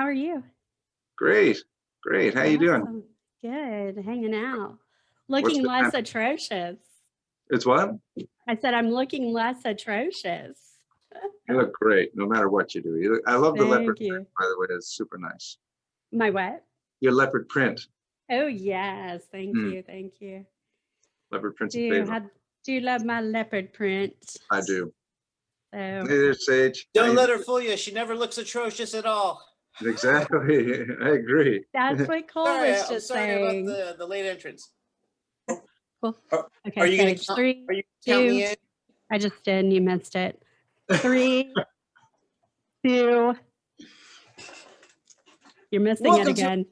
How are you? Great, great. How you doing? Awesome. Good. Hanging out. What's Looking been less happening? atrocious. It's what? I said I'm looking less atrocious. You look great, no matter what you do. I love the leopard Thank print, you. by the way. It's super nice. My what? Your leopard print. Oh yes. Thank Mm, you. Thank you. leopard print's Do a you favorite. have do you love my leopard print? I do. Hey So there, Sage. How Don't you let her fool you. She never looks atrocious at all. doing? Exactly. I agree. that's what Cole Sorry, was I'm just sorry about saying. the late entrance. Cool. Are, are Okay, you gonna Sage. count? Three, Are you gonna count two. me in? I just did and you missed it. Three, two. You're missing it Welcome to. again.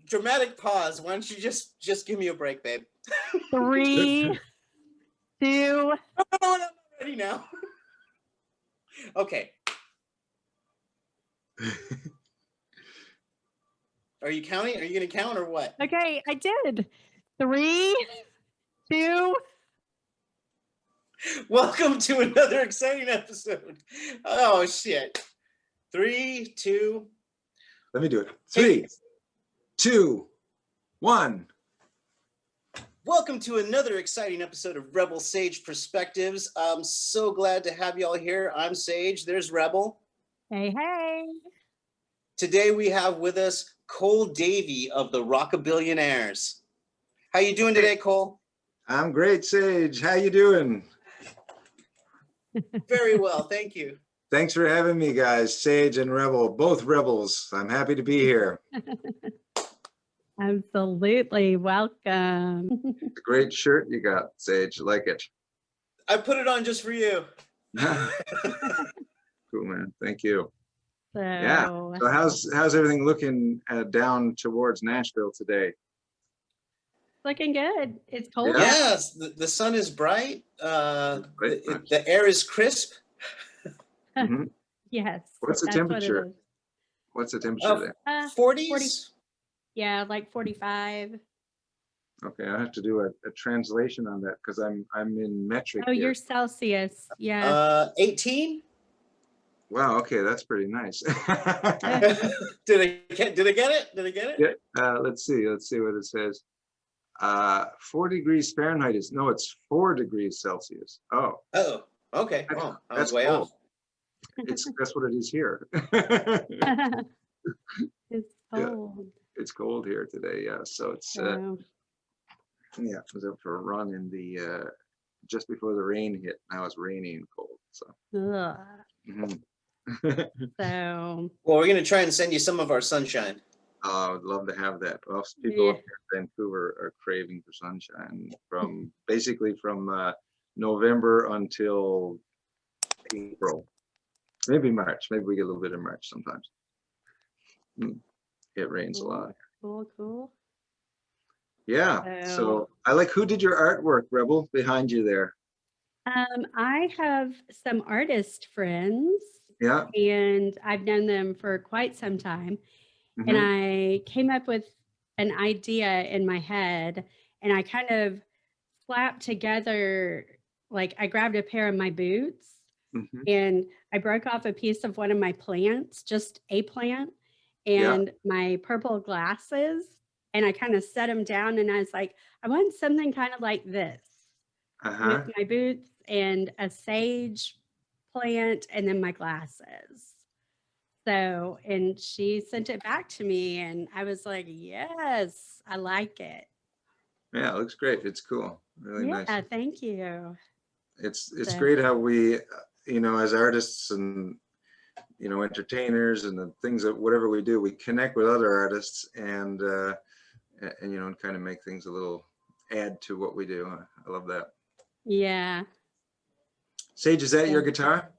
Dramatic pause. Why don't you just give me a break, babe? 3, 2. No, I'm not ready now. Okay. Are you counting? Are you gonna count or what? Okay, I did. 3, 2. Welcome to another exciting episode. Oh shit. 3, 2. Let me do it. Hey. 3, 2, 1. Welcome to another exciting episode of Rebel Sage Perspectives. I'm so glad to have y'all here. I'm Sage. There's Rebel. Hey, hey. Today we have with us Cole Davie of the Rockabillionaires. How you doing today, Cole? I'm great, Sage. How you doing? Very well, thank you. Thanks for having me, guys. Sage and Rebel, both rebels. I'm happy to be here. Absolutely. Welcome. It's a great shirt you got, Sage. Like it. I put it on just for you. Cool, man. Thank you. So, Yeah. So how's everything looking down towards Nashville today? looking good. It's cold Yeah. out. Yes, the sun is bright. Right. The air is crisp. Mhm. Yes. What's the that's temperature? What it is. What's the temperature there? 40s? Yeah, like 45. Okay, I have to do a translation on that because I'm in metric Oh, here. you're Celsius. Yeah. 18? Wow. Okay, that's pretty nice. Did I get it? Did I get it? Yeah. Let's see what it says. 4 degrees Fahrenheit it's 4 degrees Celsius. Oh, Oh, okay. Oh, I was that's way cold. off. That's what it is here. It's Yeah. cold. It's cold here today. Yeah. So it's So, yeah. I was out for a run in the just before the rain hit. Now it's rainy and cold. So. ugh. Mhm. So, Well, we're gonna try and send you some of our sunshine. I would love to have that. Well, people yeah. up here in Vancouver are craving for sunshine from basically from November until April, maybe March. Maybe we get a little bit in March sometimes. It rains a lot. Cool. Yeah. So I like. Who did your artwork, Rebel, behind you there? I have some artist friends. Yeah. And I've known them for quite some time. Mm-hmm. And I came up with an idea in my head and I kind of slapped together, like I grabbed a pair of my boots and I broke off a piece of one of my plants, just a plant, and my purple glasses. And I kind of set them down and I was like, I want something kind of like this with my boots and a sage plant and then my glasses. So, and she sent it back to me and I was like, yes, I like it. Yeah, it looks great. It's cool. Really nice. Yeah, thank you. It's great how we, as artists and, entertainers and the things that whatever we do, we connect with other artists and kind of make things a little add to what we do. I love that. Yeah. Sage, is that your guitar?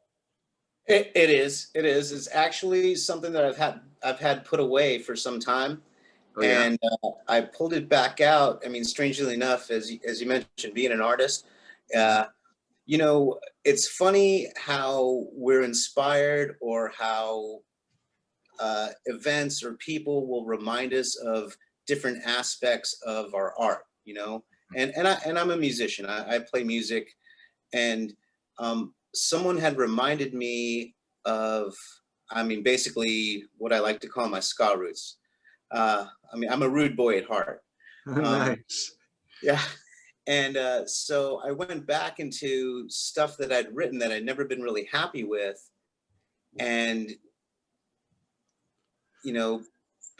It is. It's actually something that I've had put away for some time. Oh, yeah. And I pulled it back out. I mean, strangely enough, as you mentioned, being an artist, it's funny how we're inspired or how events or people will remind us of different aspects of our art, and I'm a musician. I play music, and someone had reminded me of I mean, basically what I like to call my ska roots. I mean, I'm a rude boy at heart. Nice. Yeah. And so I went back into stuff that I'd written that I'd never been really happy with, and, you know,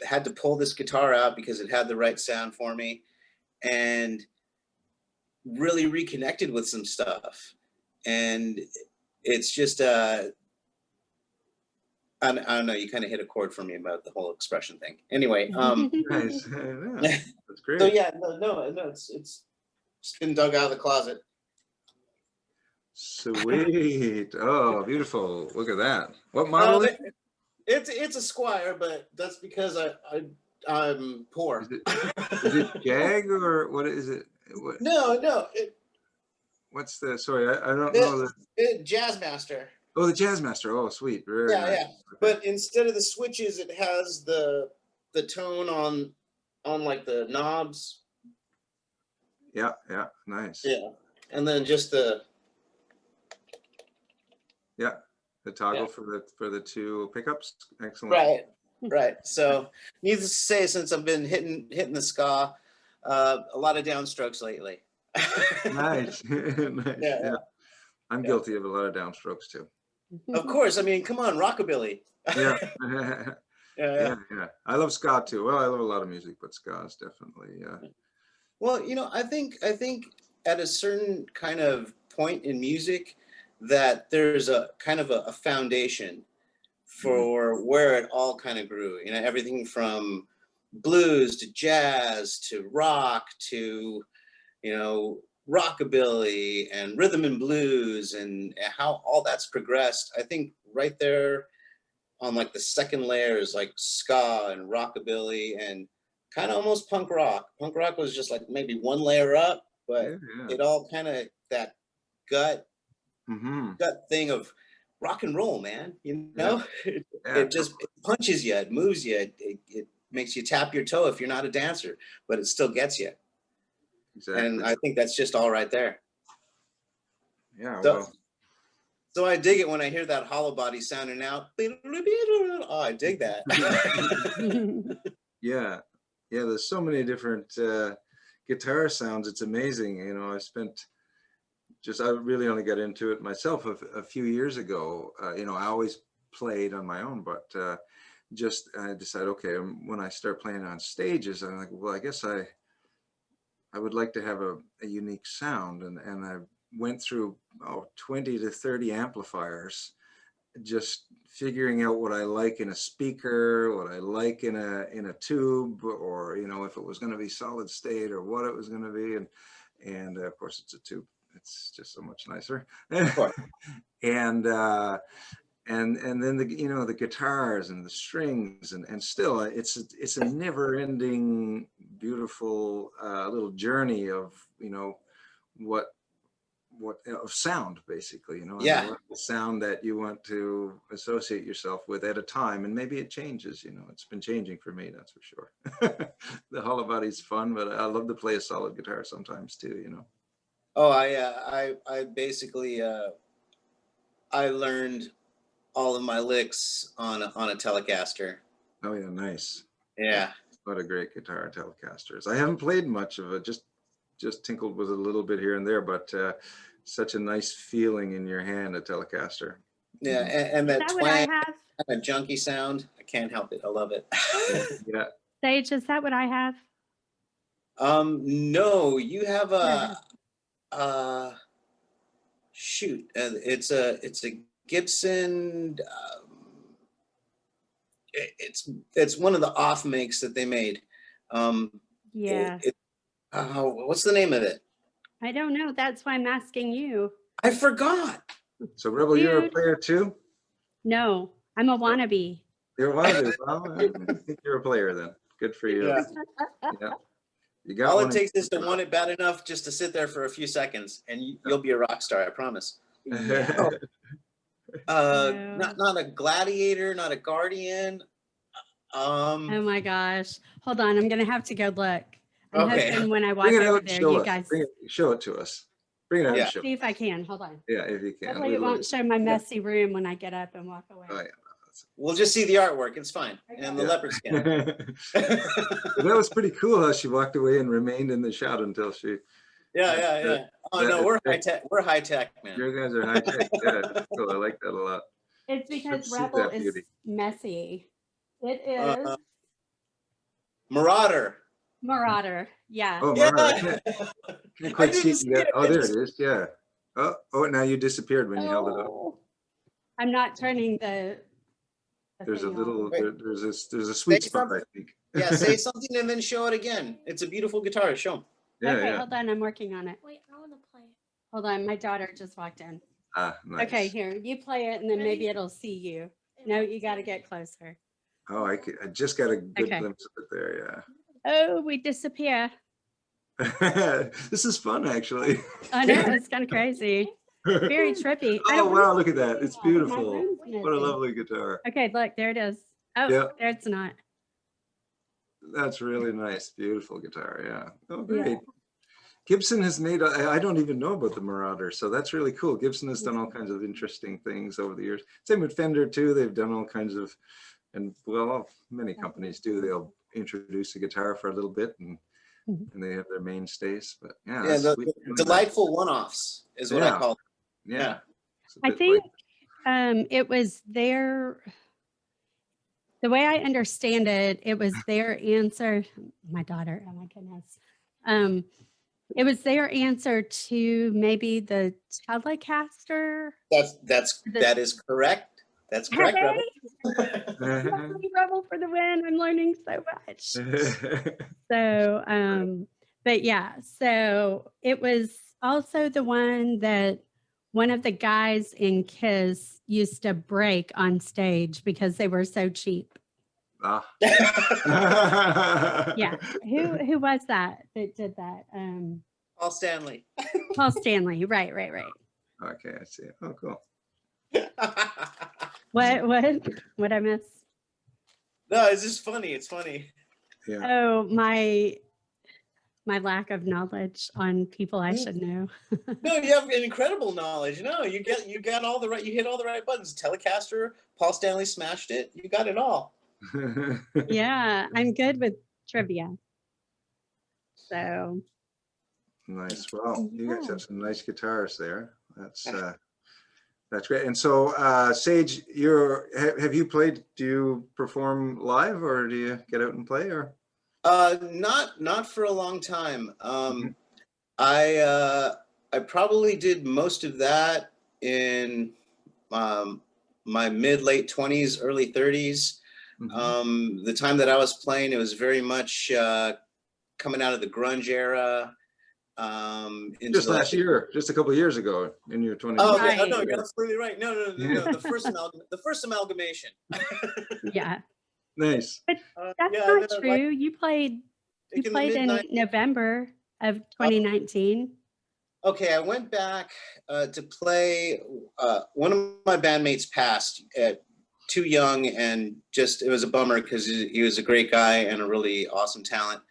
had to pull this guitar out because it had the right sound for me, and really reconnected with some stuff. And it's just, I don't know, you kind of hit a chord for me about the whole expression thing. Anyway, Nice. Yeah, that's so great. yeah, no, it's been dug out of the closet. Sweet. Oh, beautiful. Look at that. What model is it? It's a Squire, but that's because I'm poor. Is it Jag or what is it? What, No, what's the, sorry, I don't know the, Jazzmaster. oh, the Jazzmaster. Oh, sweet. Very Yeah, nice. yeah. Okay. But instead of the switches, it has the tone on like the knobs. Yeah, yeah, nice. Yeah, and then just the toggle yeah. for the two pickups. Excellent. Right. So, needless to say, since I've been hitting the ska, a lot of downstrokes lately. Nice. Nice. Yeah. I'm guilty of a lot of downstrokes too. Of course. I mean, come on, rockabilly. Yeah. Yeah. Yeah. I love ska too. Well, I love a lot of music, but ska is definitely, Well, I think at a certain kind of point in music that there's a kind of a foundation for where it all kind of grew. Everything from blues to jazz to rock to, rockabilly and rhythm and blues, and how all that's progressed. I think right there on like the second layers, like ska and rockabilly and kind of almost punk rock. Punk rock was just like maybe one layer up, but it all kind of that gut thing of rock and roll, man. It just it punches you, it moves you, it makes you tap your toe if you're not a dancer, but it still gets you. Exactly. And I think that's just all right there. Yeah. So I dig it when I hear that hollow body sounding out. Oh, I dig that. Yeah. There's so many different guitar sounds. It's amazing. I really only got into it myself a few years ago. I always played on my own, but I decided, okay, when I start playing on stages, I'm like, well, I guess I would like to have a unique sound, and I went through 20 to 30 amplifiers, just figuring out what I like in a speaker, what I like in a tube, or if it was going to be solid state or what it was going to be, and of course it's a tube. It's just so much nicer. And then the guitars and the strings and still it's a never-ending beautiful little journey of what of sound, basically, Yeah. the sound that you want to associate yourself with at a time, and maybe it changes. It's been changing for me, that's for sure. The hollow body's fun, but I love to play a solid guitar sometimes too. Oh, I basically I learned all of my licks on a Telecaster. Oh yeah, nice. Yeah. What a great guitar, Telecasters. I haven't played much of it, just tinkled with a little bit here and there, but such a nice feeling in your hand, a Telecaster. Yeah, and that Is that twang, what I have? that junky sound, I can't help it. I love it. Yeah. Sage, is that what I have? No, you have shoot, it's a Gibson. It's one of the off makes that they made. Yeah. What's the name of it? I don't know. That's why I'm asking you. I forgot. So Rebel, Dude. you're a player too? No, I'm a wannabe. You're a wannabe. Well, I think you're a player then. Good for you. Yeah. You got All it takes is to want it bad enough just to sit there for a few seconds, and you'll be a rock star. I promise. Yeah. Not a gladiator, not a guardian. Oh my gosh. Hold on. I'm going to have to go look. I'm Okay. hoping when I walk over there, you guys. Show it to us. Bring it out. Let's see if I can. Hold on. Yeah, if you can. Hopefully it won't show my messy room when I get up and walk away. Oh, yeah. We'll just see the artwork. It's fine. And the leopard skin. That was pretty cool how she walked away and remained in the shot until she. Yeah. Oh no, we're high tech. We're high tech, man. You guys are high tech. Yeah, cool. I like that a lot. It's because Let's see Rebel that is beauty. messy. It is Marauder. Marauder. Yeah. Oh, Yeah. Mara, I can't quite see didn't see that. it. Oh, there it is. Yeah. Oh, now you disappeared when you held it up. Oh, I'm not turning the There's a thing little, off. there's a sweet Say spot, I something. think. Yeah, say something and then show it again. It's a beautiful guitar. Show 'em. Yeah, Okay, yeah. hold on. I'm working on it. Wait, I want to play it. Hold on. My daughter just walked in. Ah, nice. Okay, here. You play it and then maybe it'll see you. No, you got to get closer. Oh, I just got a good Okay. glimpse of it there. Oh, we disappear. Yeah. This is fun, actually. I know. It's kind of crazy. Very trippy. I Oh, don't wow. want Look at that. It's My beautiful. room's What a messy. lovely guitar. Okay, look, there it is. Oh, Yeah. there it's not. That's really nice. Beautiful guitar. Yeah. Oh, Yeah. great. Gibson has made, I don't even know about the Marauder, so that's really cool. Gibson has done all kinds of interesting things over the years. Same with Fender too. They've done all kinds of, and well, many companies do. They'll introduce a guitar for a little bit and they have their mainstays. But yeah, Yeah, the really delightful one-offs is what I call it. Yeah. It's a I bit think like- it was their, the way I understand it, it was their answer. My daughter, oh my goodness. It was their answer to maybe the Telecaster. That is correct. That's correct, Rebel. Hey, Rebel for the win. I'm learning so much. So, but yeah, so it was also the one that one of the guys in Kiss used to break on stage because they were so cheap. Ah. Yeah. Who was that did that? Paul Stanley. Paul Stanley. Right. Okay, I see. Oh, cool. What I miss? No, it's just funny. It's funny. Yeah. Oh, my lack of knowledge on people I should know. No, you have an incredible knowledge. No, you got all the right. You hit all the right buttons. Telecaster. Paul Stanley smashed it. You got it all. Yeah, I'm good with trivia. So Nice. Well, you guys Yeah. have some nice guitars there. That's great. And so, Sage, have you played? Do you perform live, or do you get out and play, or? Not for a long time. I probably did most of that in my mid-late 20s, early 30s. The time that I was playing, it was very much coming out of the grunge era. Just last year, just a couple of years ago, in your 20s. Oh, Right. no, you're absolutely right. No, the first amalgamation. yeah, Nice. but that's yeah, not no, true. like, You played in the in mid-90s. November of 2019. Okay, I went back to play. One of my bandmates passed too young, and just it was a bummer because he was a great guy and a really awesome talent.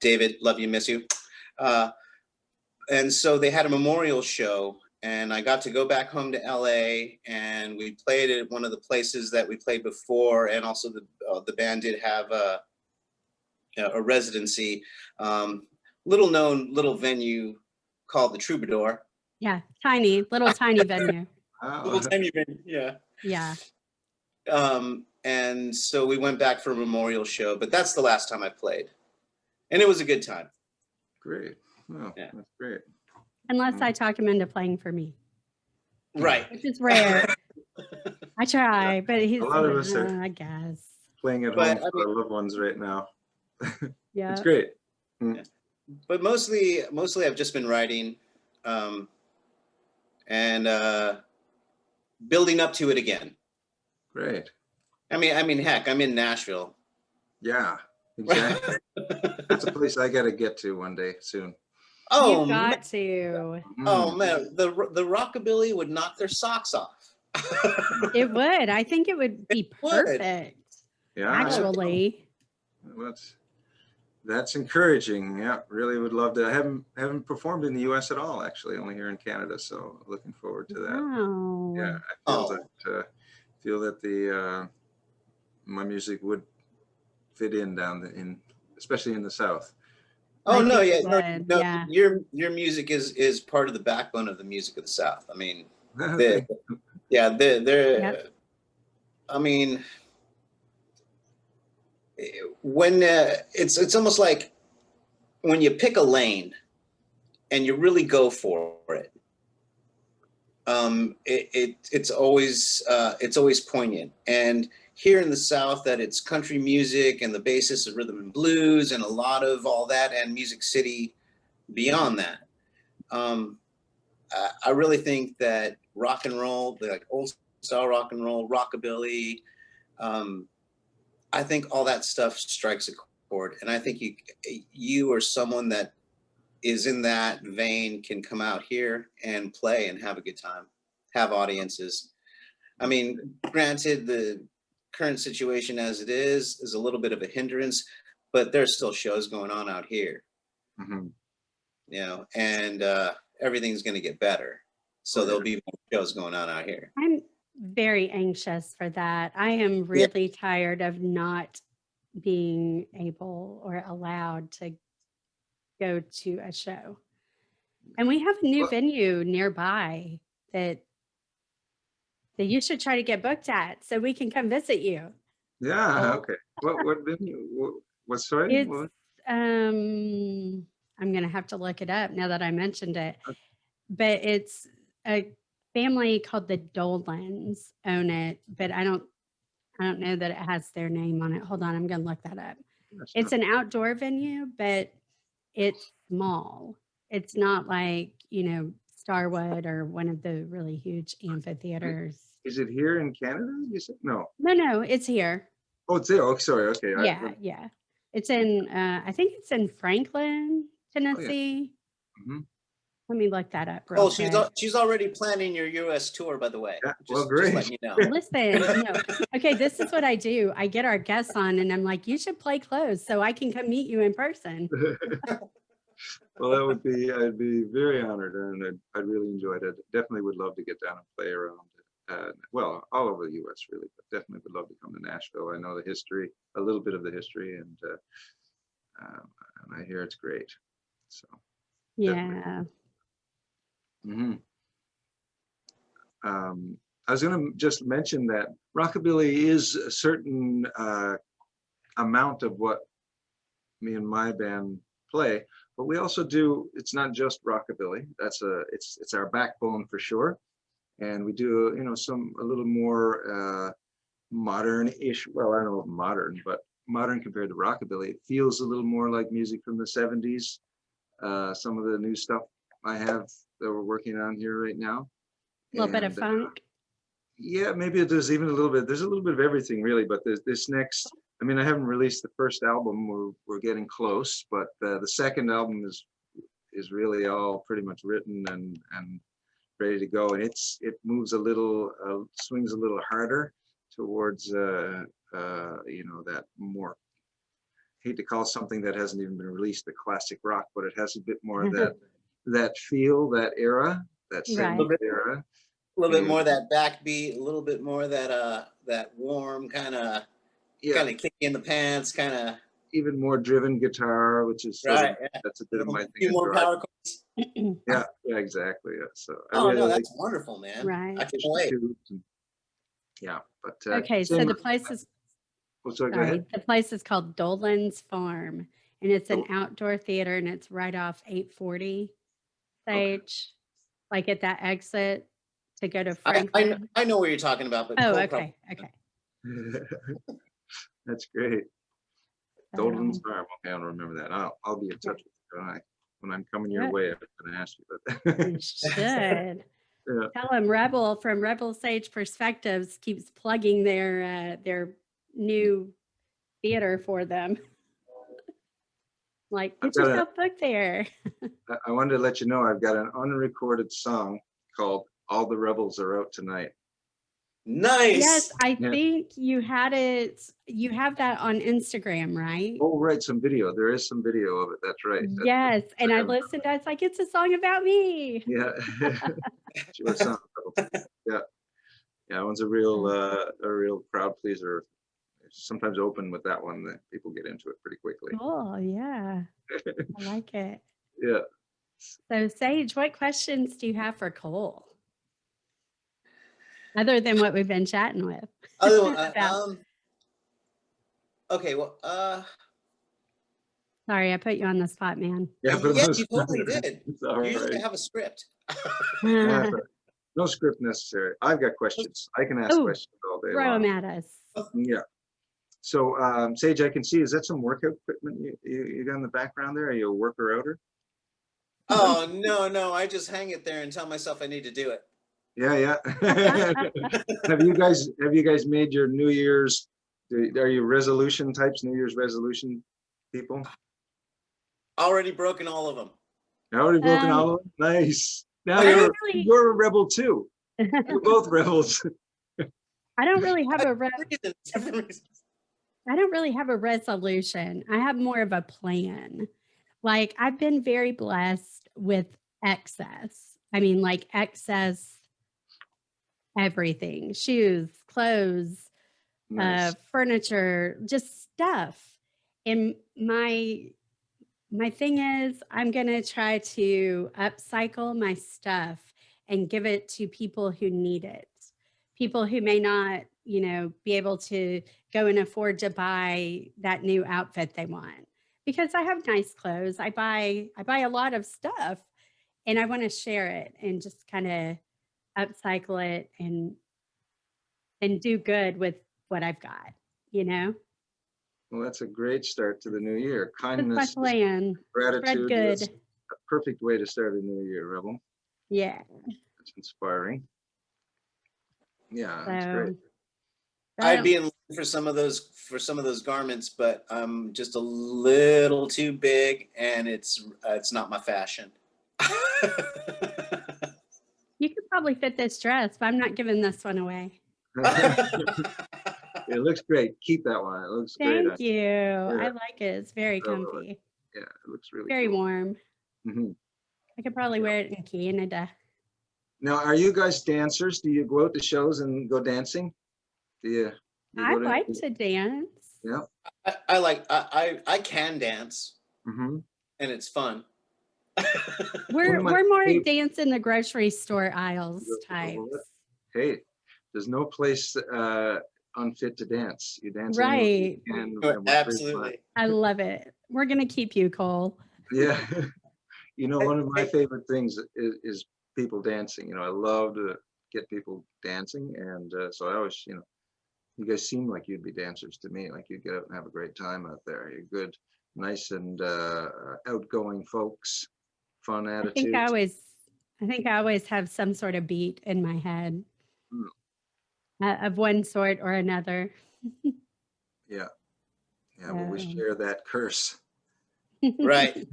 David, love you, miss you. And so they had a memorial show, and I got to go back home to LA, and we played at one of the places that we played before, and also the band did have a residency. Little known little venue called the Troubadour. Yeah, little tiny venue. Wow. Little tiny venue, yeah. Yeah. And so we went back for a memorial show, but that's the last time I played, and it was a good time. Great. Oh, Yeah. that's great. Unless I talk him into playing for me, Right. which is rare. I try, but he's A lot of us are- I guess. Playing at But, home for our loved ones right now. Yeah. It's great. But mostly I've just been writing, and building up to it again. Great. I mean, heck, I'm in Nashville. Yeah, exactly. That's a place I got to get to one day soon. Oh, You've man. got to. Oh man, the rockabilly would knock their socks off. It would. I think it would be would. perfect. Yeah, Actually. well, that's encouraging. Yeah, really would love to. I haven't performed in the U.S. at all, actually, only here in Canada. So looking forward to that. Wow. Yeah, I feel Oh. that feel that the my music would fit in especially in the South. Oh I no, think yeah, it would, no, yeah. your music is part of the backbone of the music of the South. I mean, Thank yeah, they're Yep. I mean, when it's almost like when you pick a lane and you really go for it, it's always poignant. And here in the South, that it's country music and the basis of rhythm and blues and a lot of all that, and Music City beyond that. I really think that rock and roll, like old style rock and roll, rockabilly, I think all that stuff strikes a chord. And I think you are someone that is in that vein can come out here and play and have a good time, have audiences. I mean, granted, the current situation as it is a little bit of a hindrance, but there's still shows going on out here, you know, and everything's going to get better. So there'll be more shows going on out here. I'm very anxious for that. I am really tired of not being able or allowed to go to a show. And we have a new venue nearby that you should try to get booked at so we can come visit you. Yeah, okay. What venue? What story? It's I'm gonna have to look it up now that I mentioned it. But it's a family called the Dolans own it, but I don't know that it has their name on it. Hold on, I'm gonna look that up. It's an outdoor venue, but it's small. It's not like, Starwood or one of the really huge amphitheaters. Is it here in Canada? You said no. No, it's here. Oh, it's there. Oh, sorry. Okay. Yeah. It's in I think it's in Franklin, Tennessee. Oh, yeah. Let me look that up real quick. She's already planning your US tour, by the way. Yeah, well, great. Just letting you know. Listen, okay, this is what I do. I get our guests on and I'm like, you should play close so I can come meet you in person. Well, I'd be very honored, and I'd really enjoyed it. Definitely would love to get down and play around. Well, all over the U.S. really, but definitely would love to come to Nashville. I know the history, a little bit of the history, and I hear it's great. So yeah. I was going to just mention that rockabilly is a certain amount of what me and my band play, but we also do. It's not just rockabilly. It's our backbone for sure, and we do a little more modern-ish. Well, I don't know if modern, but modern compared to rockabilly. It feels a little more like music from the '70s. Some of the new stuff I have that we're working on here right now. A little bit of funk. Yeah, maybe there's even a little bit. There's a little bit of everything really, but this next. I mean, I haven't released the first album. We're getting close, but the second album is really all pretty much written and ready to go, and it moves a little, swings a little harder towards that more. Hate to call something that hasn't even been released the classic rock, but it has a bit more of that feel, that era, that era. A little bit more that backbeat, a little bit more that warm kind of kick in the pants, kind of even more driven guitar, which is right. That's a bit of my thing. Few more power chords. Yeah, exactly. Yeah. So no, that's wonderful, man. Right. I can't wait. Yeah, but okay, so the place is. Sorry, the place is called Dolan's Farm, and it's an outdoor theater, and it's right off 840 Sage, like at that exit to go to Franklin. I know what you're talking about, but okay. That's great. Dolan's Farm. Okay, I'll remember that. I'll be in touch with you when I'm coming your way. I'm going to ask you about that. You should. Yeah. Tell him Rebel from Rebel Sage Perspectives keeps plugging their new theater for them. Like, get yourself booked there. I wanted to let you know I've got an unrecorded song called "All the Rebels Are Out Tonight." Nice. Yes, I think you had it. You have that on Instagram, right? Oh, right. Some video. There is some video of it. That's right. Yes, and I listened. I was like, it's a song about me. Yeah. Sure. Yeah. Yeah, that one's a real crowd pleaser. Sometimes open with that one, that people get into it pretty quickly. Cool. Yeah. I like it. Yeah. So Sage, what questions do you have for Cole? Other than what we've been chatting with. Other okay, well, Sorry, I put you on the spot, man. Yeah, yeah, you totally did. It's all Usually I right. have a script. No script necessary. I've got questions. I can ask Oh, questions all day throw them long. at us. Yeah. So, Sage, I can see, is that some workout equipment you got in the background there? Are you a worker outer? Oh, no, I just hang it there and tell myself I need to do it. Yeah. Have you guys made your New Year's, are you resolution types, New Year's resolution people? Already broken all of them. Already broken all of them? Nice. Now really, you're a rebel too. You're both rebels. I don't really have a I don't really have a resolution. I have more of a plan. Like I've been very blessed with excess. I mean, like excess everything, shoes, clothes, Nice. furniture, just stuff. And my thing is I'm going to try to upcycle my stuff and give it to people who need it. People who may not, be able to go and afford to buy that new outfit they want. Because I have nice clothes. I buy a lot of stuff and I want to share it and just kind of upcycle it and do good with what I've got, Well, that's a great start to the new year. That's my Kindness, plan. Spread gratitude. That's good. a perfect way to start a new year, Rebel. Yeah. That's inspiring. Yeah, that's So great. I'd be in line for some of those garments, but I'm just a little too big, and it's not my fashion. You could probably fit this dress, but I'm not giving this one away. It looks great. Keep that one. It looks great. Thank you. I like it. It's very comfy. Yeah, it looks really very cool. warm. Mm-hmm. I could probably wear it in Canada. Now, are you guys dancers? Do you go out to shows and go dancing? I like to dance. Yeah. I can dance, and it's fun. We're more dance in the grocery store aisles types. Hey, there's no place unfit to dance. You dance right. Absolutely. I love it. We're gonna keep you, Cole. Yeah. One of my favorite things is people dancing. I love to get people dancing, and so I always, you guys seem like you'd be dancers to me. Like you'd get out and have a great time out there. You're good, nice and outgoing folks, fun attitudes. I think I always have some sort of beat in my head of one sort or another. Yeah. Well, we share that curse. Right.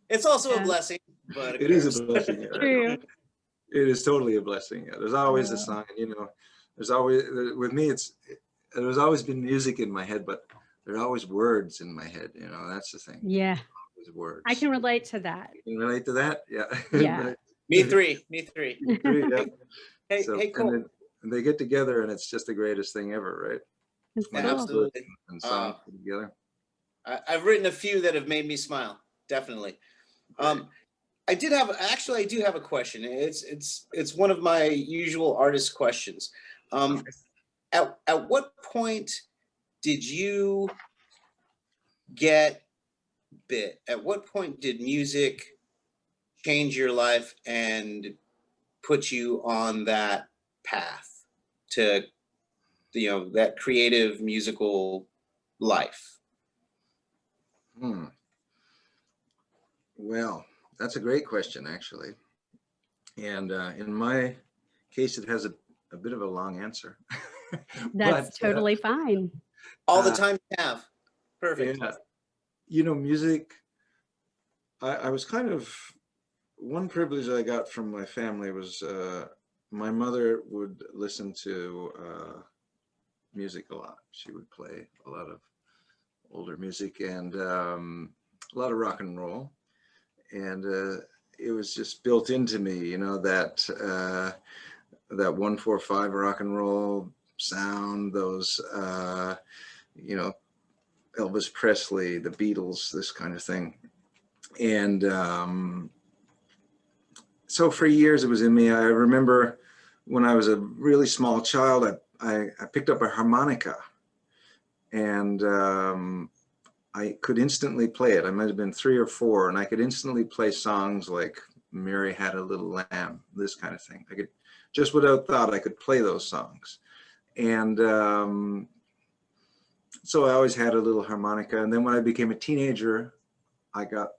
It's also a blessing, but it is a blessing. Yeah. True. It is totally a blessing. Yeah. There's always a sign. There's always, with me, there's always been music in my head, but there are always words in my head. That's the thing. Yeah. Always words. I can relate to that. You can relate to that? Yeah. Yeah. Me three. Yeah. Hey, Cole. And they get together, and it's just the greatest thing ever, right? Cool. Absolutely. And songs together. I've written a few that have made me smile. Definitely. I do have a question. It's one of my usual artist questions. At what point did you get bit? At what point did music change your life and put you on that path to, that creative musical life? Well, that's a great question, actually. And in my case, it has a bit of a long answer. That's totally fine. All the time you have. Perfect. Yeah. Music, I was kind of, one privilege I got from my family was my mother would listen to music a lot. She would play a lot of older music and a lot of rock and roll. And it was just built into me, that that 145 rock and roll sound, those, you know, Elvis Presley, the Beatles, this kind of thing. And so for years it was in me. I remember when I was a really small child, I picked up a harmonica, and I could instantly play it. I might have been 3 or 4, and I could instantly play songs like Mary Had a Little Lamb, this kind of thing. I could, just without thought, I could play those songs. And so I always had a little harmonica. And then when I became a teenager, I got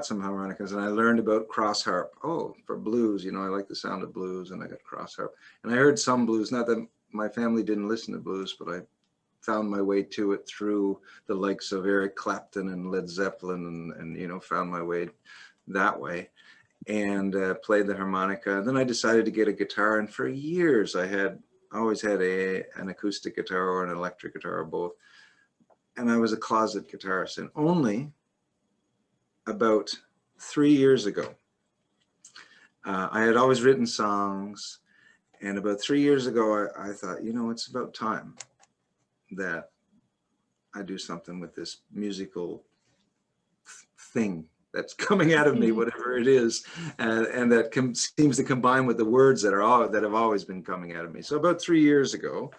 some harmonicas, and I learned about cross harp. Oh, for blues, you know, I like the sound of blues, and I got cross harp. And I heard some blues, not that my family didn't listen to blues, but I found my way to it through the likes of Eric Clapton and Led Zeppelin, and you know, found my way that way, and played the harmonica. And then I decided to get a guitar, and for years I always had an acoustic guitar or an electric guitar or both. And I was a closet guitarist, and only about 3 years ago, I had always written songs, and about 3 years ago, I thought, you know, it's about time that I do something with this musical thing that's coming out of me, whatever it is, and that seems to combine with the words that have always been coming out of me. So about 3 years ago,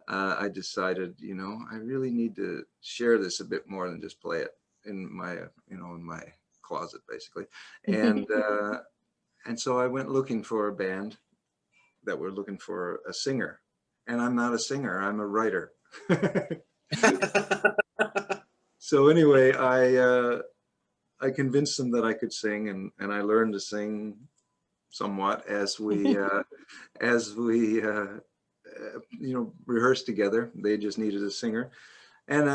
I decided, you know, I really need to share this a bit more than just play it in my, you know, in my closet, basically. And so I went looking for a band that were looking for a singer, and I'm not a singer, I'm a writer. So anyway, I convinced them that I could sing, and I learned to sing somewhat as we you know, rehearsed together. They just needed a singer, and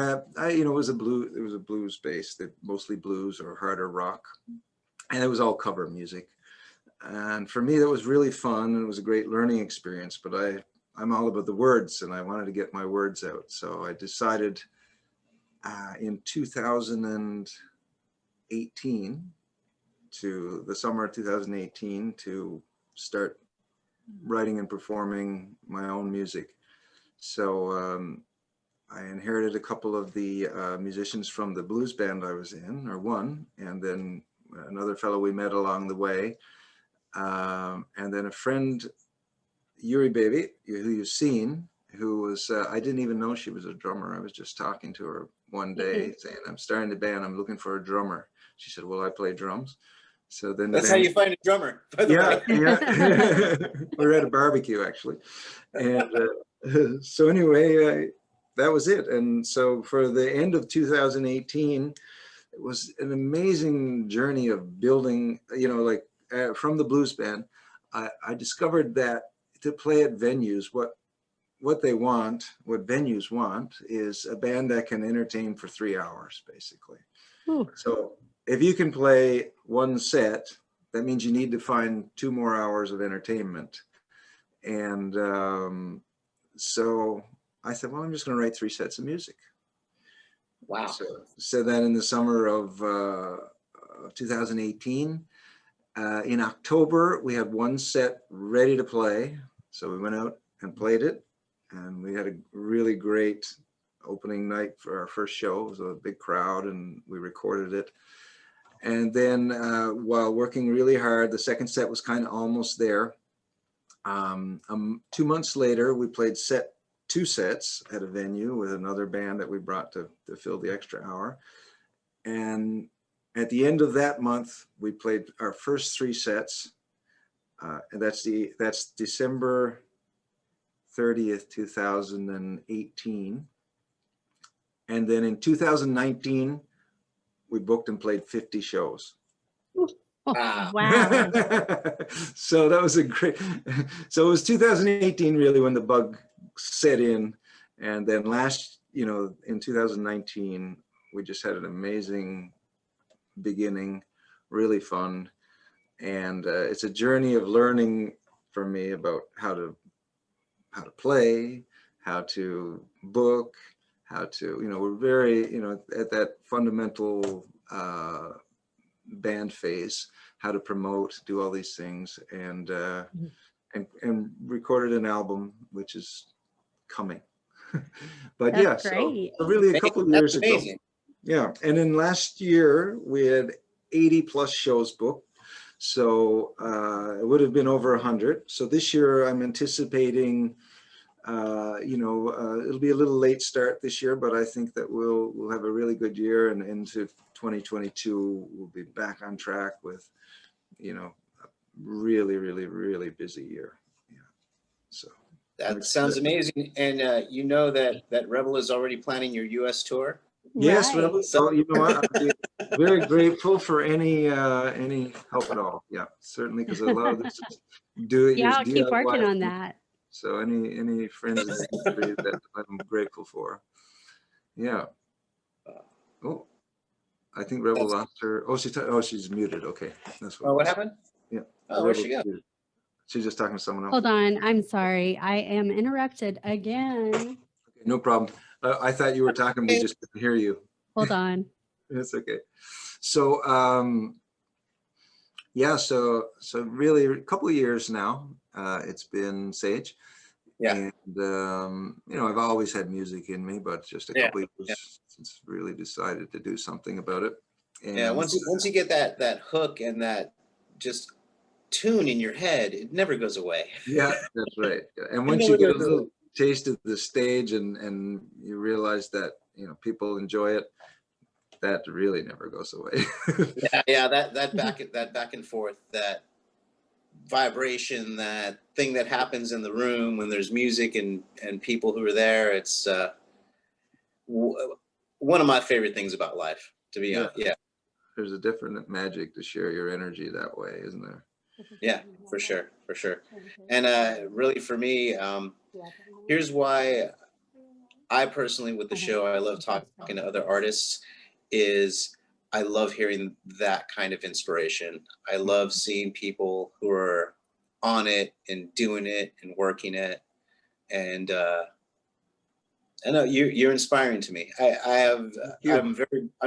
you know, it was a blues based, mostly blues or harder rock, and it was all cover music. And for me, that was really fun, and it was a great learning experience. But I'm all about the words, and I wanted to get my words out. So I decided in 2018, to the summer of 2018, to start writing and performing my own music. So I inherited a couple of the musicians from the blues band I was in, or one, and then another fellow we met along the way. And then a friend, Yuri Baby, who you've seen, who was, I didn't even know she was a drummer. I was just talking to her one day saying, I'm starting the band, I'm looking for a drummer. She said, well, I play drums. So then that's how you find a drummer, by the way. Yeah. We're at a barbecue, actually. And so anyway, that was it. And so for the end of 2018, it was an amazing journey of building, you know, like from the blues band, I discovered that to play at venues, what venues want is a band that can entertain for 3 hours, basically. Ooh. So if you can play one set, that means you need to find 2 more hours of entertainment. And so I said, well, I'm just going to write 3 sets of music. Wow. So then in the summer of 2018, in October, we had 1 set ready to play. So we went out and played it, and we had a really great opening night for our first show. It was a big crowd, and we recorded it. And then while working really hard, the second set was kind of almost there. 2 months later, we played 2 sets at a venue with another band that we brought to fill the extra hour. And at the end of that month, we played our first 3 sets. And that's December 30th, 2018. And then in 2019, we booked and played 50 shows. Wow. Wow. So that was so it was 2018 really when the bug set in. And then in 2019, we just had an amazing beginning, really fun. And it's a journey of learning for me about how to play, how to book, how to, we're very, at that fundamental band phase, how to promote, do all these things. And and recorded an album, which is coming. But That's yeah, great. so really a couple of years That's ago. amazing. Yeah, and then last year we had 80 plus shows booked. So it would have been over 100. So this year I'm anticipating, it'll be a little late start this year, but I think that we'll have a really good year, and into 2022 we'll be back on track with, a really, really, really busy year. Yeah. So That sounds amazing. And that Rebel is already planning your US tour. yes, Right. Rebel. So you know what? I'd be very grateful for any help at all. Yeah, certainly, because a lot of this is Yeah, I'll keep working DIY. on that. So any friends in the industry that I'm grateful for. Yeah. Oh, I think Rebel lost her. Oh, she's muted. Okay, that's what. Oh, what happened? Yeah. Oh, where'd she go? Muted. She's just talking to someone else. Hold on. I'm sorry. I am interrupted again. Okay, no problem. I thought you were talking. We just couldn't hear you. Hold on. It's okay. So yeah, so really a couple of years now, it's been Sage. Yeah. And I've always had music in me, but just a couple of years since really decided to do something about it. And yeah, once you get that hook and that just tune in your head, it never goes away. Yeah, that's right. And once you get a little taste of the stage and you realize that people enjoy it, that really never goes away. yeah, that back and forth, that vibration, that thing that happens in the room when there's music and people who are there. It's one of my favorite things about life, to be honest. Yeah. There's a different magic to share your energy that way, isn't there? Yeah, for sure. And really for me, here's why I personally, with the show, I love talking to other artists, is I love hearing that kind of inspiration. I love seeing people who are on it and doing it and working it. And I know you're inspiring to me. I'm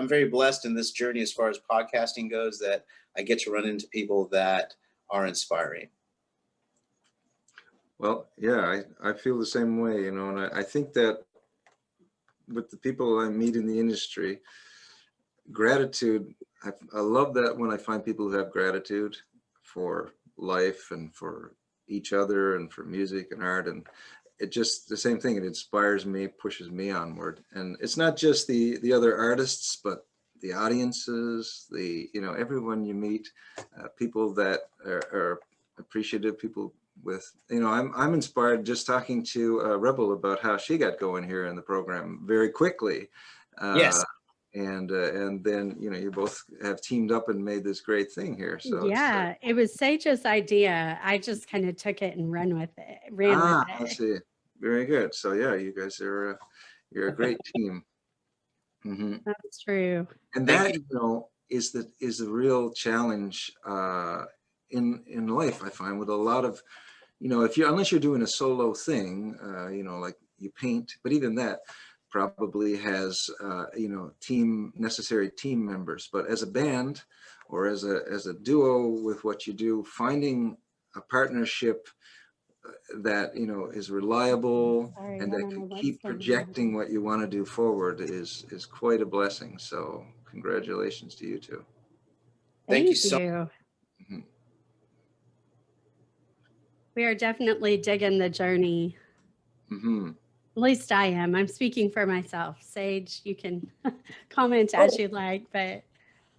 very blessed in this journey as far as podcasting goes, that I get to run into people that are inspiring. Well, yeah, I feel the same way, and I think that with the people I meet in the industry, gratitude, I love that when I find people who have gratitude for life and for each other and for music and art, and it just the same thing. It inspires me, pushes me onward. And it's not just the other artists, but the audiences, everyone you meet, people that are appreciative, people with, I'm inspired just talking to Rebel about how she got going here in the program very quickly. Yes. And then, you both have teamed up and made this great thing here. So yeah, it was Sage's idea. I just kind of took it and ran with it. I see. Very good. So yeah, you guys are, you're a great team. Mm-hmm. That's true. And that, is the real challenge in life, I find, with a lot of, unless you're doing a solo thing, like you paint, but even that probably has, necessary team members. But as a band or as a duo with what you do, finding a partnership that, is reliable and that can keep projecting what you want to do forward is quite a blessing. So congratulations to you two. Thank you so much. Mm-hmm. We are definitely digging the journey. Mm-hmm. At least I am. I'm speaking for myself. Sage, you can comment as you'd like, but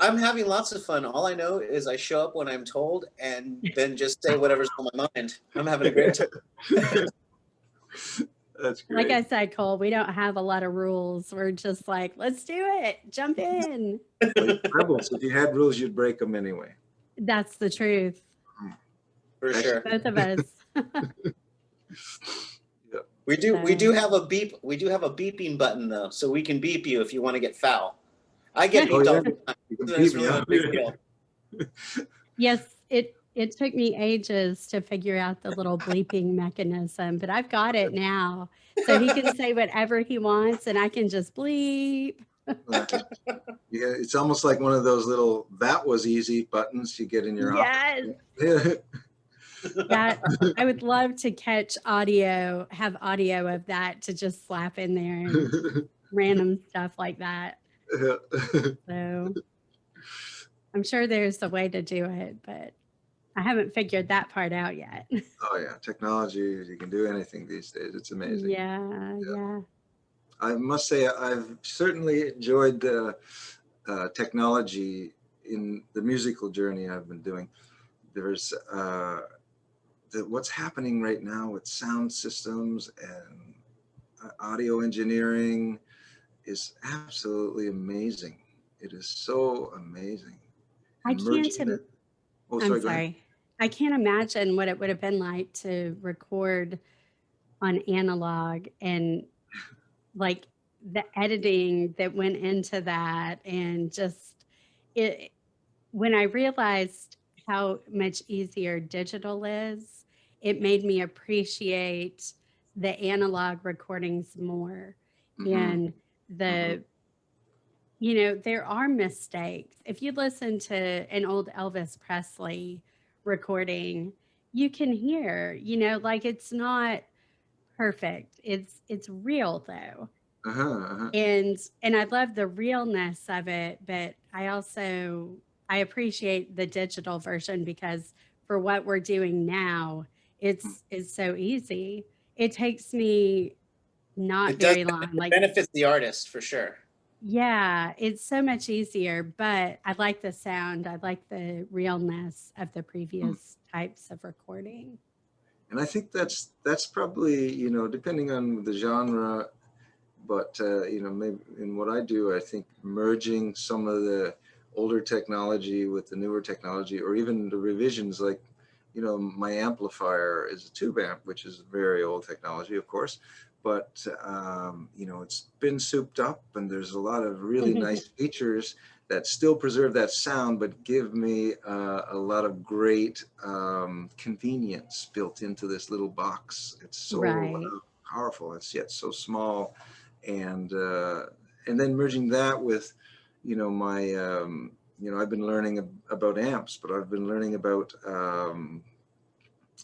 I'm having lots of fun. All I know is I show up when I'm told and then just say whatever's on my mind. I'm having a great time. That's great. Like I said, Cole, we don't have a lot of rules. We're just like, let's do it. Jump in. Rebels, if you had rules, you'd break them anyway. That's the truth. For sure. Both of us. Yeah. We do have a beep. We do have a beeping button though, so we can beep you if you want to get foul. I get beeped all the time. So that's really not a big deal. Yes, it took me ages to figure out the little bleeping mechanism, but I've got it now. So he can say whatever he wants and I can just bleep. Yeah, it's almost like one of those little "that was easy" buttons you get in your Yes. office. That I would love to have audio of that to just slap in there and random stuff like that. So I'm sure there's a way to do it, but I haven't figured that part out yet. Oh yeah, technology, you can do anything these days. It's amazing. Yeah, yeah. I must say I've certainly enjoyed technology in the musical journey I've been doing. There's what's happening right now with sound systems and audio engineering is absolutely amazing. It is so amazing. I And can't, merging that. Oh, I'm sorry, go ahead. sorry. I can't imagine what it would have been like to record on analog and like the editing that went into that and just it when I realized how much easier digital is, it made me appreciate the analog recordings more. Mm-hmm, And mm-hmm, there are mistakes. If you listen to an old Elvis Presley recording, you can hear, like it's not perfect. It's real though. uh-huh, uh-huh. And I love the realness of it, but I appreciate the digital version because for what we're doing now, it's so easy. It takes me not It does, very long. it Like, benefits the artist for sure. yeah, it's so much easier, but I like the sound. I like the realness of the previous types of recording. And I think that's probably, depending on the genre, but maybe in what I do, I think merging some of the older technology with the newer technology, or even the revisions, like, my amplifier is a tube amp, which is very old technology, of course, but it's been souped up, and there's a lot of really nice features that still preserve that sound, but give me a lot of great convenience built into this little box. It's so Right. powerful. It's yet so small, and then merging that with, my, I've been learning about amps, but I've been learning about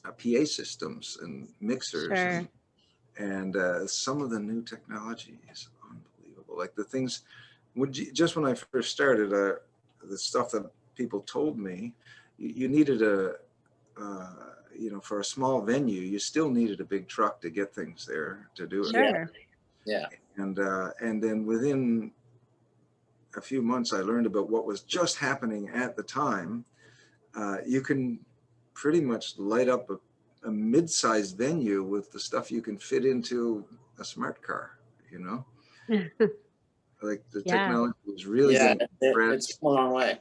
PA systems and mixers, Sure. and some of the new technology is unbelievable. Like the things, just when I first started, the stuff that people told me, you needed for a small venue, you still needed a big truck to get things there to do it. Yeah, Sure. yeah. And then within a few months, I learned about what was just happening at the time. You can pretty much light up a mid-sized venue with the stuff you can fit into a smart car, like the Yeah. technology is really Yeah, getting it's come a long way.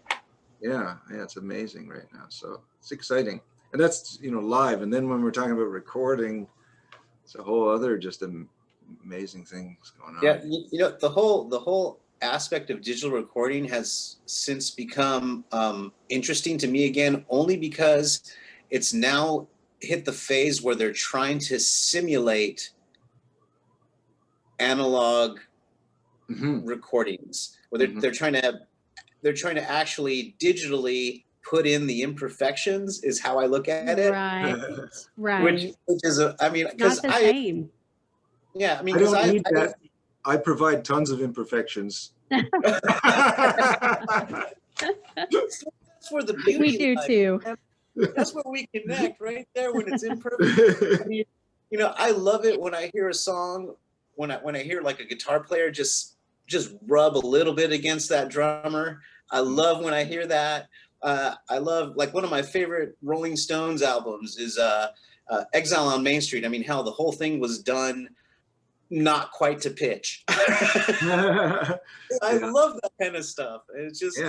yeah, it's amazing right now. So it's exciting. And that's, live. And then when we're talking about recording, it's a whole other just amazing things going on. Yeah, the whole aspect of digital recording has since become interesting to me again, only because it's now hit the phase where they're trying to simulate analog recordings, where they're trying to actually digitally put in the imperfections, is how I look at it. Right. Which Right. is I mean, Not because the same. yeah, I mean, I because don't need that. I provide tons of imperfections. that's where the beauty We do lies. too. That's where we connect, right there, when it's imperfect. I mean, I love it when I hear a song, when I hear like a guitar player just rub a little bit against that drummer. I love when I hear that. I love, like, one of my favorite Rolling Stones albums is Exile on Main Street. I mean, hell, the whole thing was done not quite to pitch. I love that kind of stuff. It's just,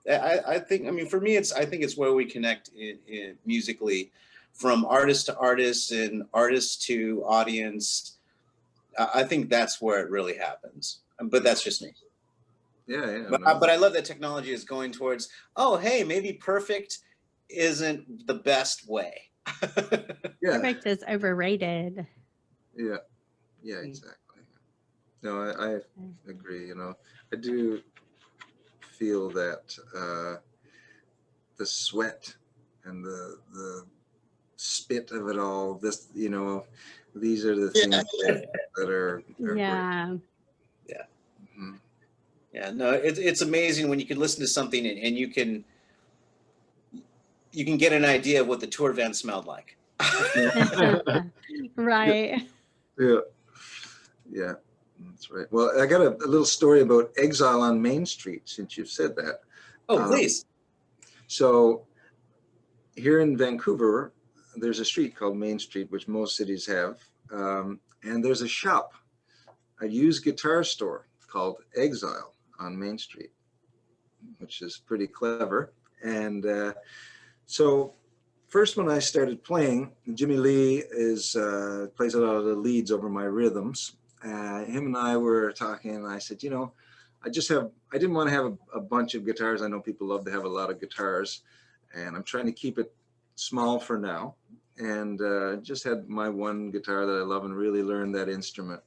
I think, I mean, for me, I think it's where we connect in musically, from artist to artist and artist to audience. I think that's where it really happens. But that's just me. But I love that technology is going towards, oh, hey, maybe perfect isn't the best way. Perfect is overrated. Yeah, exactly. No, I agree. I do feel that the sweat and the spit of it all. This, you know, these are the things that are great. Yeah. Yeah. Mhm. Yeah. No, it's amazing when you can listen to something and you can get an idea of what the tour van smelled like. Right. Yeah, yeah, that's right. Well, I got a little story about Exile on Main Street, since you've said that. Oh, please. So here in Vancouver, there's a street called Main Street, which most cities have, and there's a shop, a used guitar store called Exile on Main Street, which is pretty clever. And so first, when I started playing, Jimmy Lee plays a lot of the leads over my rhythms. Him and I were talking, and I said, you know, I didn't want to have a bunch of guitars. I know people love to have a lot of guitars, and I'm trying to keep it small for now. And just had my one guitar that I love and really learned that instrument.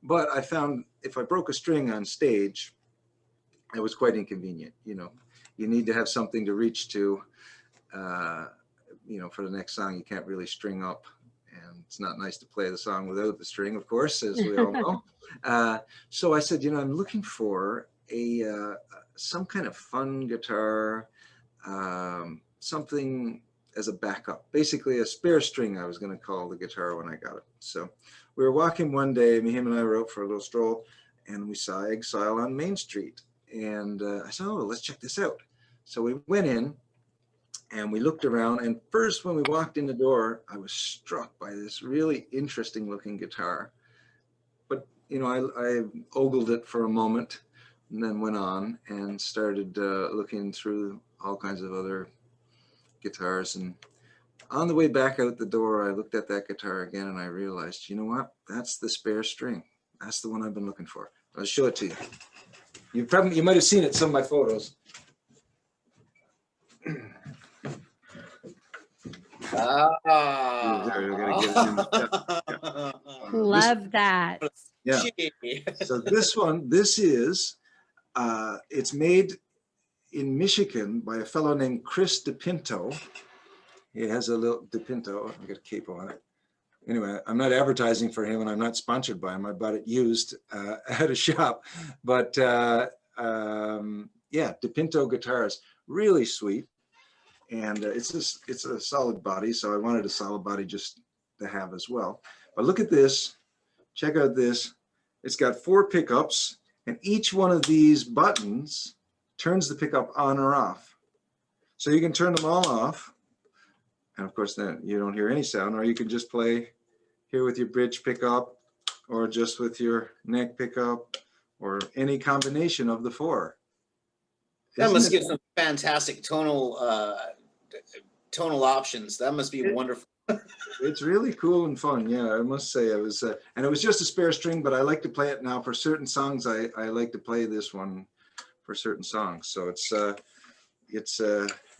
But I found if I broke a string on stage, it was quite inconvenient. You know, you need to have something to reach to. You know, for the next song, you can't really string up, and it's not nice to play the song without the string, of course, as we all know. So I said, you know, I'm looking for some kind of fun guitar, something as a backup, basically a spare string, I was going to call the guitar when I got it. So we were walking one day, him and I were out for a little stroll, and we saw Exile on Main Street, and I said, oh, let's check this out. So we went in, and we looked around, and first when we walked in the door, I was struck by this really interesting looking guitar. But, you know, I ogled it for a moment and then went on and started looking through all kinds of other guitars. And on the way back out the door, I looked at that guitar again, and I realized, you know what? That's the spare string. That's the one I've been looking for. I'll show it to you. You might have seen it in some of my photos. Love that. Yeah. So this is, it's made in Michigan by a fellow named Chris DePinto. He has a little DePinto. I've got a capo on it. Anyway, I'm not advertising for him, and I'm not sponsored by him. I bought it used at a shop. But yeah, DePinto guitars, really sweet. And it's a solid body, so I wanted a solid body just to have as well. But look at this. Check out this. It's got 4 pickups, and each one of these buttons turns the pickup on or off. So you can turn them all off, and of course then you don't hear any sound, or you can just play here with your bridge pickup, or just with your neck pickup, or any combination of the 4. That must give some fantastic tonal options. That must be wonderful. It's really cool and fun. Yeah, I must say, it was, and it was just a spare string, but I like to play it now for certain songs. I like to play this one for certain songs. So it's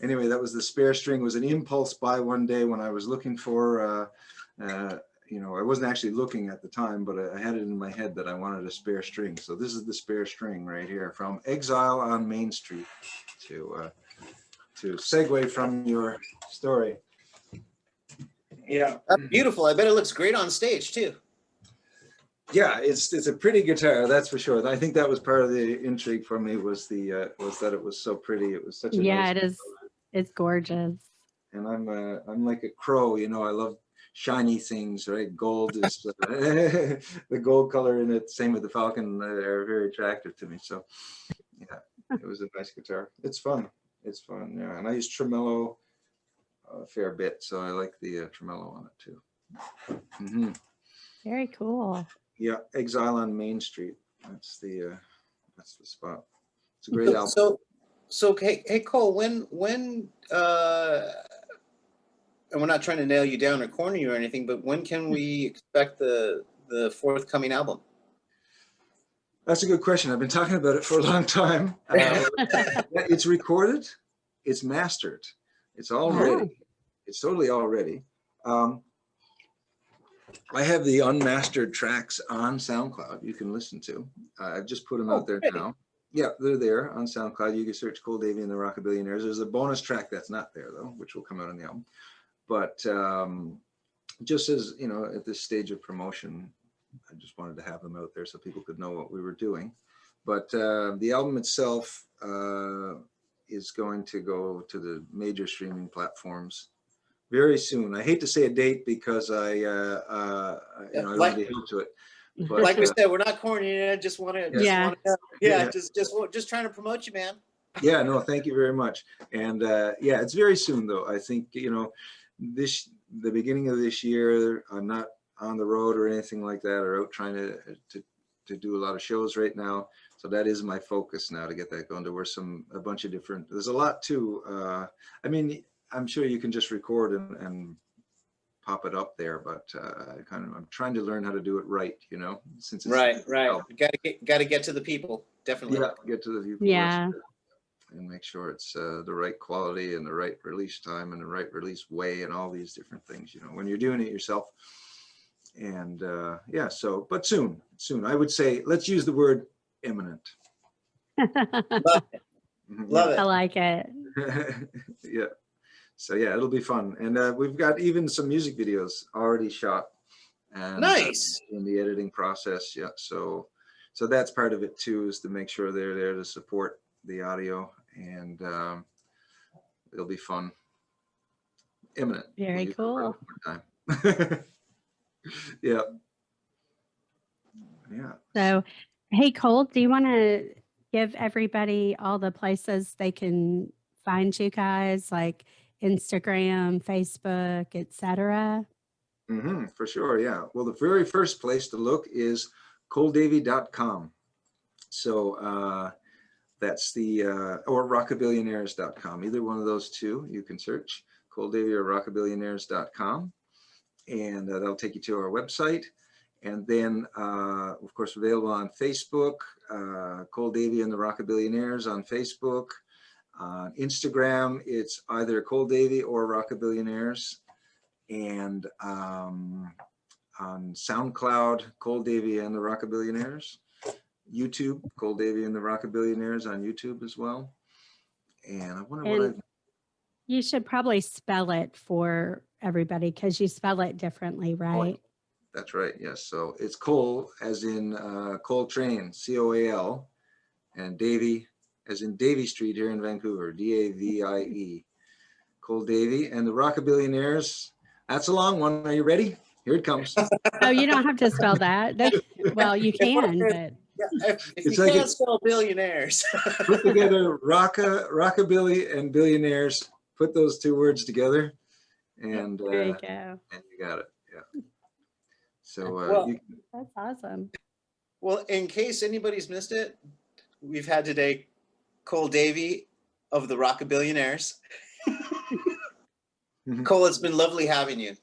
anyway, that was the spare string. It was an impulse buy one day when I was looking for, you know, I wasn't actually looking at the time, but I had it in my head that I wanted a spare string. So this is the spare string right here from Exile on Main Street, to segue from your story. Yeah, that's beautiful. I bet it looks great on stage too. Yeah, it's a pretty guitar, that's for sure. I think that was part of the intrigue for me, was that it was so pretty. It was such a nice it is. It's gorgeous. And I'm like a crow, you know. I love shiny things, right? Gold is the gold color in it. Same with the falcon, are very attractive to me. So yeah, it was a nice guitar. It's fun. It's fun. Yeah, and I use tremolo a fair bit, so I like the tremolo on it too. Mm-hmm. Very cool. Yeah, Exile on Main Street. That's the spot. It's a great album. So hey Cole, when and we're not trying to nail you down or corner you or anything, but when can we expect the forthcoming album? That's a good question. I've been talking about it for a long time. It's recorded, it's mastered, it's all ready. It's totally all ready. I have the unmastered tracks on SoundCloud you can listen to. I've just put them out there now. Yeah, they're there on SoundCloud. You can search Cole Davie and the Rockabillionaires. There's a bonus track that's not there though, which will come out on the album. But just as, you know, at this stage of promotion, I just wanted to have them out there so people could know what we were doing. But the album itself is going to go to the major streaming platforms very soon. I hate to say a date because I don't want to be held to it. But, like we said, we're not corny. I just want to, just trying to promote you, man. Yeah, no, thank you very much. And yeah, it's very soon though. I think, you know, the beginning of this year, I'm not on the road or anything like that, or out trying to do a lot of shows right now. So that is my focus now, to get that going. There were a bunch of different, there's a lot too. I mean, I'm sure you can just record and pop it up there, but I'm trying to learn how to do it right, you know, since it's right. You gotta get to the people, definitely. Yeah, get to the people. Yeah. And make sure it's the right quality and the right release time and the right release way and all these different things, you know, when you're doing it yourself. And yeah, so, but soon, I would say, let's use the word imminent. Love it. Love it. I like it. Yeah. So yeah, it'll be fun. And we've got even some music videos already shot. And, nice. In the editing process. Yeah. So that's part of it too, is to make sure they're there to support the audio, and it'll be fun. Imminent. Very cool. Yeah. So, hey, Cole, do you want to give everybody all the places they can find you guys, like Instagram, Facebook, etc.? For sure. Yeah. Well, the very first place to look is coledavie.com. So that's the, or rockabillionaires.com. Either one of those two, you can search Cole Davie or rockabillionaires.com. And that'll take you to our website. And then, of course, available on Facebook, Cole Davie and the Rockabillionaires on Facebook. On Instagram, it's either Cole Davie or Rockabillionaires. And on SoundCloud, Cole Davie and the Rockabillionaires. YouTube, Cole Davie and the Rockabillionaires on YouTube as well. And I wonder what you should probably spell it for everybody, because you spell it differently, right? Oh, that's right. Yes. So it's Cole as in Coltrane, C-O-A-L, and Davie as in Davie Street here in Vancouver, D-A-V-I-E. Cole Davie and the Rockabillionaires. That's a long one. Are you ready? Here it comes. Oh, you don't have to spell that. Well, you can, but if you can't spell billionaires. Put together rockabilly and billionaires. Put those two words together, and there you go. And you got it. Yeah. So that's awesome. Well, in case anybody's missed it, we've had today Cole Davie of the Rockabillionaires. Cole, it's been lovely having you.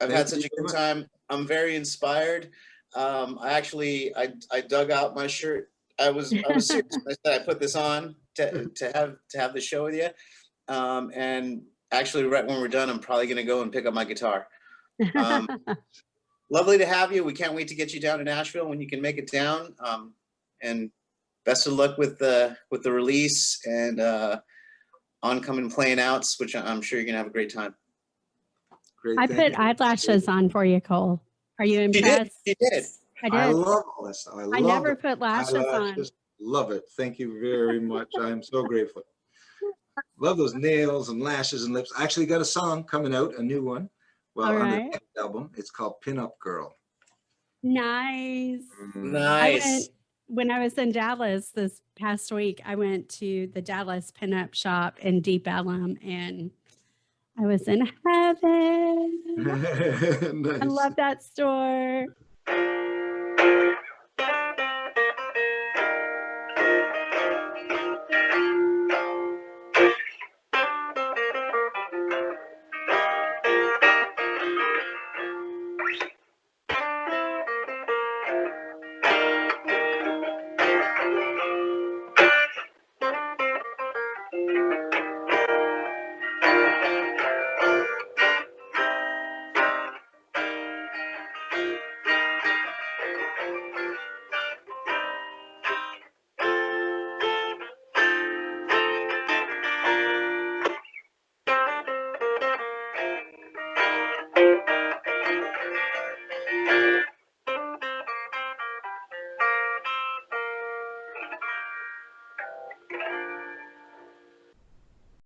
I've had such a good time. I'm very inspired. I dug out my shirt. I was serious when I said I put this on to have the show with you. And actually, right when we're done, I'm probably going to go and pick up my guitar. Lovely to have you. We can't wait to get you down to Nashville when you can make it down. And best of luck with the release and oncoming playing outs, which I'm sure you're going to have a great time. Great, I put eyelashes on for you, Cole. Are you impressed? You did. I did. I love all this stuff. I never put lashes on. Love it. Thank you very much. I'm so grateful. Love those nails and lashes and lips. I actually got a song coming out, a new one. Well, on the next album. It's called Pinup Girl. Nice. Nice. When I was in Dallas this past week, I went to the Dallas Pinup shop in Deep Ellum, and I was in heaven. Nice. I love that store.